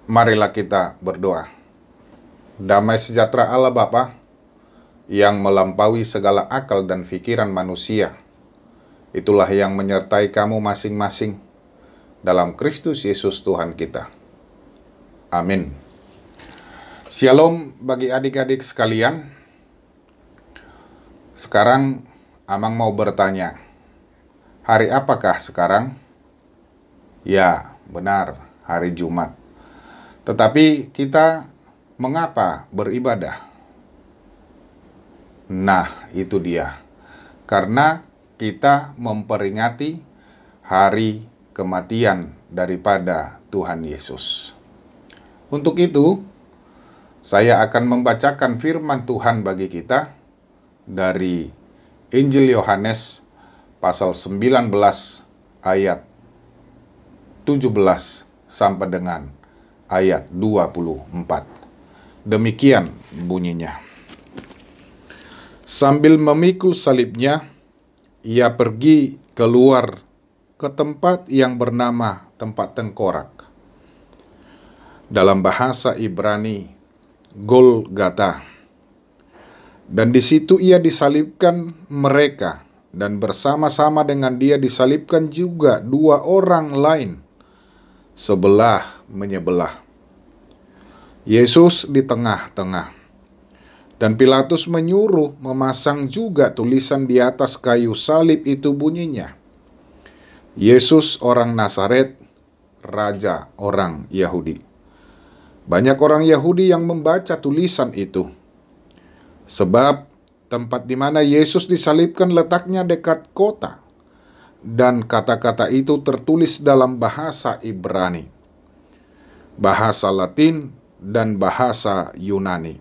Marilah kita berdoa. Damai sejahtera Allah Bapa yang melampaui segala akal dan pikiran manusia, itulah yang menyertai kamu masing-masing dalam Kristus Yesus Tuhan kita. Amin. Shalom bagi adik-adik sekalian. Sekarang Amang mau bertanya, hari apakah sekarang? Ya, benar, hari Jumat. Tetapi kita mengapa beribadah? Nah, itu dia. Karena kita memperingati hari kematian daripada Tuhan Yesus. Untuk itu, saya akan membacakan firman Tuhan bagi kita dari Injil Yohanes pasal 19 ayat 17 sampai dengan ayat 24. Demikian bunyinya. Sambil memikul salibnya, ia pergi keluar ke tempat yang bernama tempat tengkorak. Dalam bahasa Ibrani, Golgata. Dan di situ ia disalibkan mereka, dan bersama-sama dengan dia disalibkan juga dua orang lain, sebelah menyebelah. Yesus di tengah-tengah. Dan Pilatus menyuruh memasang juga tulisan di atas kayu salib itu, bunyinya, Yesus orang Nazaret, Raja orang Yahudi. Banyak orang Yahudi yang membaca tulisan itu, sebab tempat di mana Yesus disalibkan letaknya dekat kota, dan kata-kata itu tertulis dalam bahasa Ibrani, bahasa Latin, dan bahasa Yunani.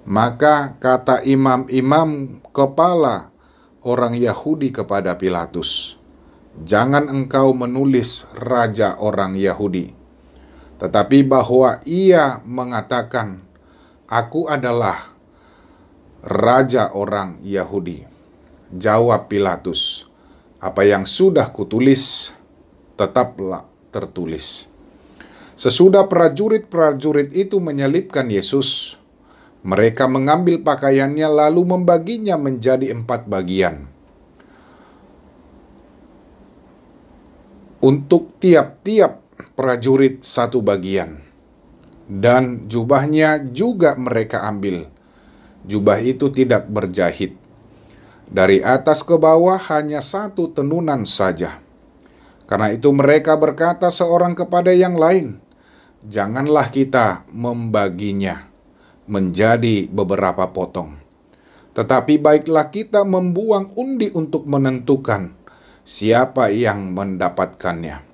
Maka kata imam-imam kepala orang Yahudi kepada Pilatus, "Jangan engkau menulis Raja orang Yahudi, tetapi bahwa ia mengatakan, 'Aku adalah Raja orang Yahudi.'" Jawab Pilatus, "Apa yang sudah kutulis, tetaplah tertulis." Sesudah prajurit-prajurit itu menyalibkan Yesus, mereka mengambil pakaiannya lalu membaginya menjadi 4 bagian. Untuk tiap-tiap prajurit 1 bagian. Dan jubahnya juga mereka ambil. Jubah itu tidak berjahit. Dari atas ke bawah hanya 1 tenunan saja. Karena itu mereka berkata seorang kepada yang lain, "Janganlah kita membaginya menjadi beberapa potong. Tetapi baiklah kita membuang undi untuk menentukan siapa yang mendapatkannya.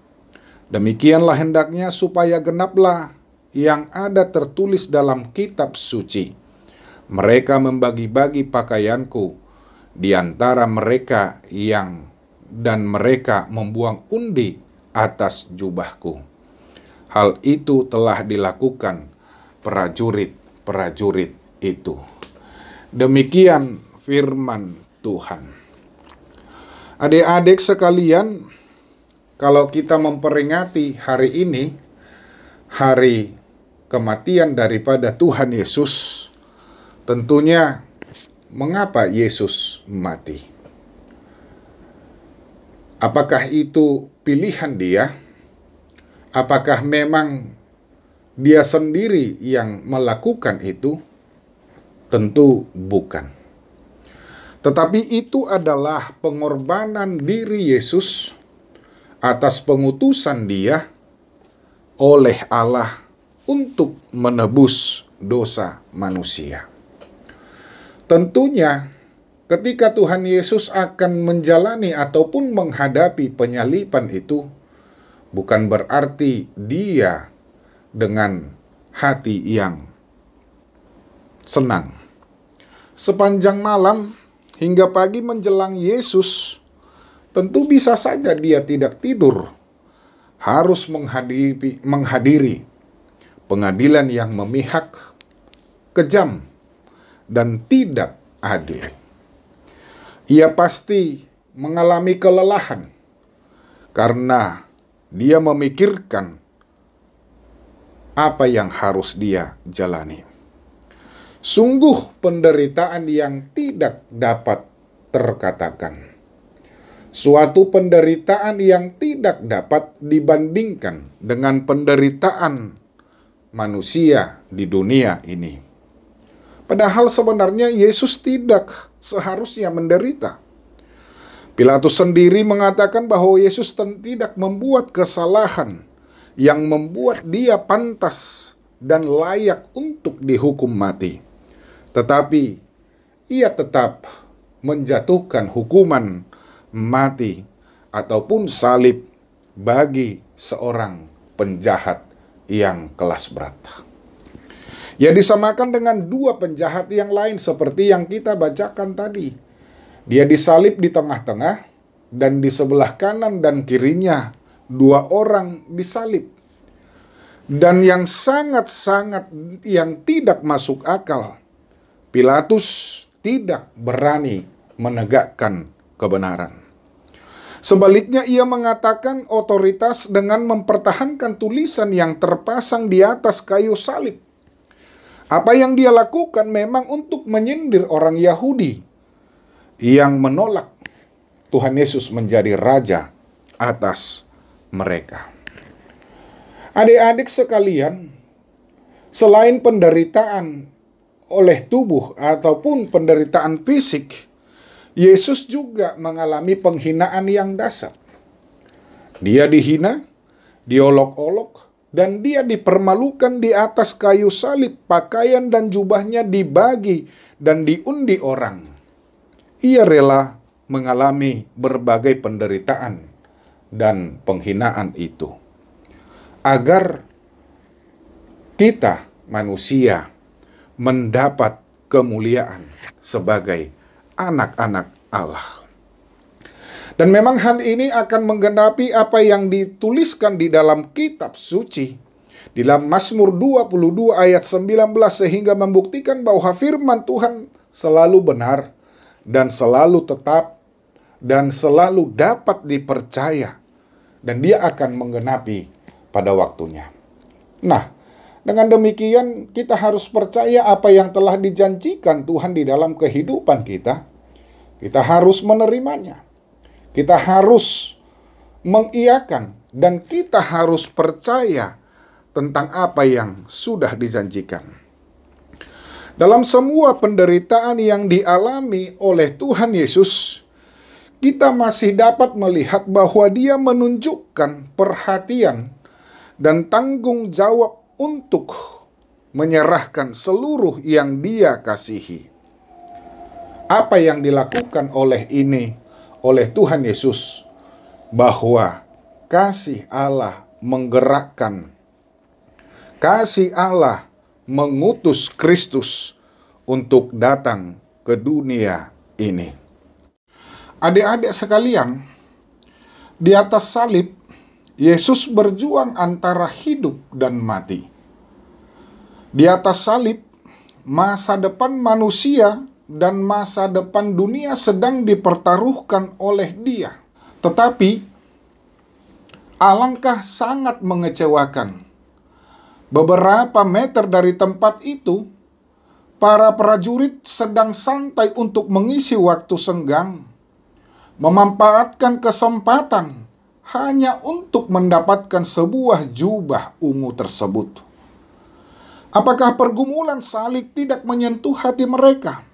Demikianlah hendaknya supaya genaplah yang ada tertulis dalam kitab suci. Mereka membagi-bagi pakaianku di antara mereka dan mereka membuang undi atas jubahku." Hal itu telah dilakukan prajurit-prajurit itu. Demikian firman Tuhan. Adik-adik sekalian, kalau kita memperingati hari ini, hari kematian daripada Tuhan Yesus, tentunya mengapa Yesus mati? Apakah itu pilihan dia? Apakah memang dia sendiri yang melakukan itu? Tentu bukan. Tetapi itu adalah pengorbanan diri Yesus atas pengutusan dia oleh Allah untuk menebus dosa manusia. Tentunya ketika Tuhan Yesus akan menjalani ataupun menghadapi penyaliban itu, bukan berarti dia dengan hati yang senang. Sepanjang malam hingga pagi menjelang Yesus, tentu bisa saja dia tidak tidur, harus menghadiri pengadilan yang memihak, kejam, dan tidak adil. Ia pasti mengalami kelelahan karena dia memikirkan apa yang harus dia jalani. Sungguh penderitaan yang tidak dapat terkatakan. Suatu penderitaan yang tidak dapat dibandingkan dengan penderitaan manusia di dunia ini. Padahal sebenarnya Yesus tidak seharusnya menderita. Pilatus sendiri mengatakan bahwa Yesus tidak membuat kesalahan yang membuat dia pantas dan layak untuk dihukum mati. Tetapi ia tetap menjatuhkan hukuman mati ataupun salib bagi seorang penjahat yang kelas berat. Ia disamakan dengan dua penjahat yang lain seperti yang kita bacakan tadi. Dia disalib di tengah-tengah dan di sebelah kanan dan kirinya dua orang disalib. Dan yang sangat-sangat yang tidak masuk akal, Pilatus tidak berani menegakkan kebenaran. Sebaliknya ia mengatakan otoritas dengan mempertahankan tulisan yang terpasang di atas kayu salib. Apa yang dia lakukan memang untuk menyindir orang Yahudi yang menolak Tuhan Yesus menjadi raja atas mereka. Adik-adik sekalian, selain penderitaan oleh tubuh ataupun penderitaan fisik, Yesus juga mengalami penghinaan yang dasar. Dia dihina, diolok-olok, dan dia dipermalukan di atas kayu salib. Pakaian dan jubahnya dibagi dan diundi orang. Ia rela mengalami berbagai penderitaan dan penghinaan itu, agar kita manusia mendapat kemuliaan sebagai anak-anak Allah. Dan memang hal ini akan menggenapi apa yang dituliskan di dalam kitab suci, di dalam Mazmur 22 ayat 19, sehingga membuktikan bahwa firman Tuhan selalu benar dan selalu tetap dan selalu dapat dipercaya, dan dia akan menggenapi pada waktunya. Nah, dengan demikian kita harus percaya apa yang telah dijanjikan Tuhan di dalam kehidupan kita. Kita harus menerimanya. Kita harus mengiyakan dan kita harus percaya tentang apa yang sudah dijanjikan. Dalam semua penderitaan yang dialami oleh Tuhan Yesus, kita masih dapat melihat bahwa Dia menunjukkan perhatian dan tanggung jawab untuk menyerahkan seluruh yang Dia kasihi. Apa yang dilakukan oleh Tuhan Yesus, bahwa kasih Allah menggerakkan, kasih Allah mengutus Kristus untuk datang ke dunia ini. Adik-adik sekalian, di atas salib Yesus berjuang antara hidup dan mati. Di atas salib, masa depan manusia dan masa depan dunia sedang dipertaruhkan oleh Dia. Tetapi, alangkah sangat mengecewakan. Beberapa meter dari tempat itu, para prajurit sedang santai untuk mengisi waktu senggang, memanfaatkan kesempatan hanya untuk mendapatkan sebuah jubah ungu tersebut. Apakah pergumulan salib tidak menyentuh hati mereka?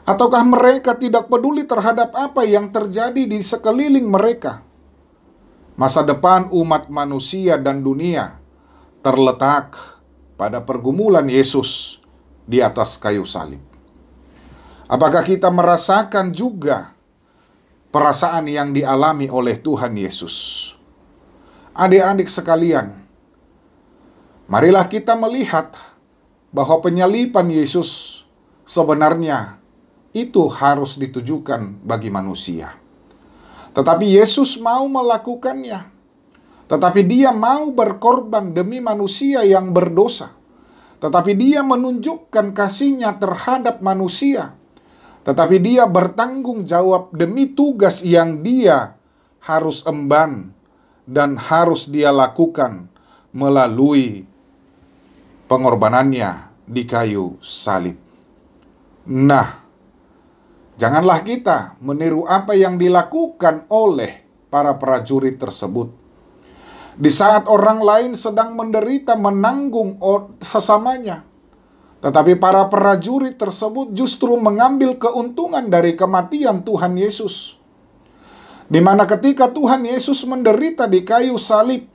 Ataukah mereka tidak peduli terhadap apa yang terjadi di sekeliling mereka? Masa depan umat manusia dan dunia terletak pada pergumulan Yesus di atas kayu salib. Apakah kita merasakan juga perasaan yang dialami oleh Tuhan Yesus? Adik-adik sekalian, marilah kita melihat bahwa penyaliban Yesus sebenarnya itu harus ditujukan bagi manusia. Tetapi Yesus mau melakukannya. Tetapi Dia mau berkorban demi manusia yang berdosa. Tetapi Dia menunjukkan kasih-Nya terhadap manusia. Tetapi Dia bertanggung jawab demi tugas yang Dia harus emban dan harus Dia lakukan melalui pengorbanannya di kayu salib. Nah, janganlah kita meniru apa yang dilakukan oleh para prajurit tersebut. Di saat orang lain sedang menderita menanggung sesamanya, tetapi para prajurit tersebut justru mengambil keuntungan dari kematian Tuhan Yesus. Di mana ketika Tuhan Yesus menderita di kayu salib,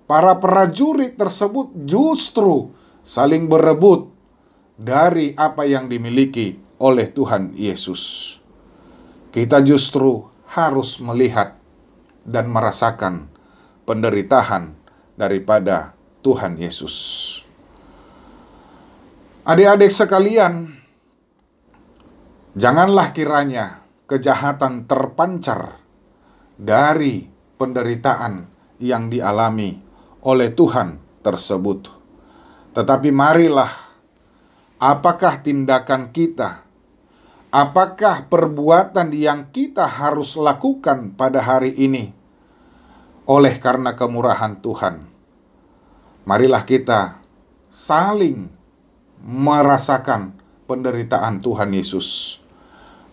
para prajurit tersebut justru saling berebut dari apa yang dimiliki oleh Tuhan Yesus. Kita justru harus melihat dan merasakan penderitaan daripada Tuhan Yesus. Adik-adik sekalian, janganlah kiranya kejahatan terpancar dari penderitaan yang dialami oleh Tuhan tersebut. Tetapi marilah, apakah tindakan kita, apakah perbuatan yang kita harus lakukan pada hari ini oleh karena kemurahan Tuhan? Marilah kita saling merasakan penderitaan Tuhan Yesus.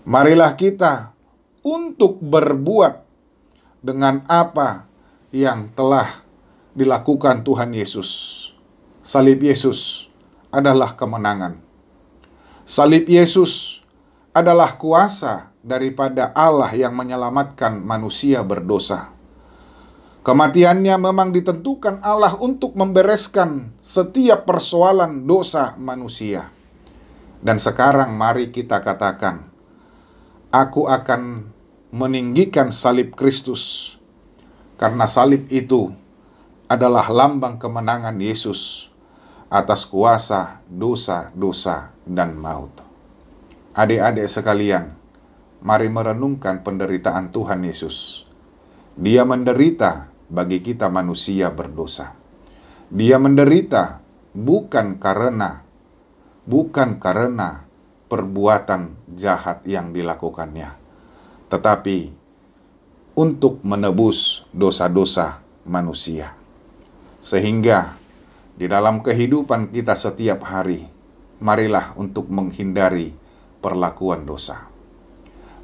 Marilah kita untuk berbuat dengan apa yang telah dilakukan Tuhan Yesus. Salib Yesus adalah kemenangan. Salib Yesus adalah kuasa daripada Allah yang menyelamatkan manusia berdosa. Kematiannya memang ditentukan Allah untuk membereskan setiap persoalan dosa manusia. Dan sekarang mari kita katakan, aku akan meninggikan salib Kristus. Karena salib itu adalah lambang kemenangan Yesus atas kuasa dosa-dosa dan maut. Adik-adik sekalian, mari merenungkan penderitaan Tuhan Yesus. Dia menderita bagi kita manusia berdosa. Dia menderita bukan karena perbuatan jahat yang dilakukannya, tetapi untuk menebus dosa-dosa manusia. Sehingga di dalam kehidupan kita setiap hari, marilah untuk menghindari perlakuan dosa.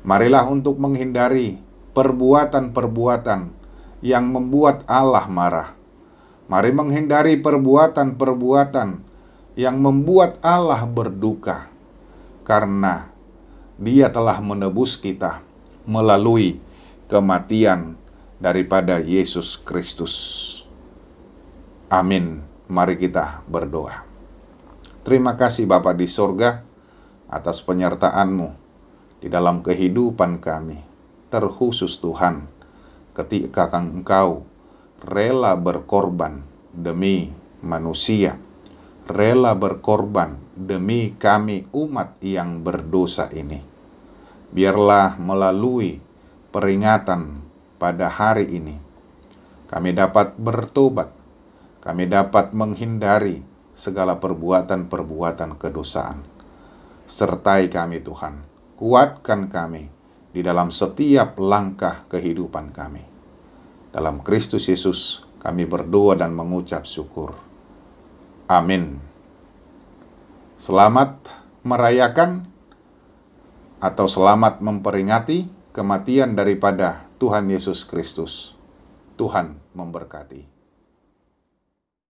Marilah untuk menghindari perbuatan-perbuatan yang membuat Allah marah. Mari menghindari perbuatan-perbuatan yang membuat Allah berduka, karena Dia telah menebus kita melalui kematian daripada Yesus Kristus. Amin. Mari kita berdoa. Terima kasih Bapa di sorga atas penyertaan-Mu di dalam kehidupan kami. Terkhusus Tuhan, ketika Engkau rela berkorban demi manusia, rela berkorban demi kami umat yang berdosa ini. Biarlah melalui peringatan pada hari ini, kami dapat bertobat, kami dapat menghindari segala perbuatan-perbuatan kedosaan. Sertai kami Tuhan, kuatkan kami di dalam setiap langkah kehidupan kami. Dalam Kristus Yesus kami berdoa dan mengucap syukur. Amin. Selamat merayakan atau selamat memperingati kematian daripada Tuhan Yesus Kristus. Tuhan memberkati.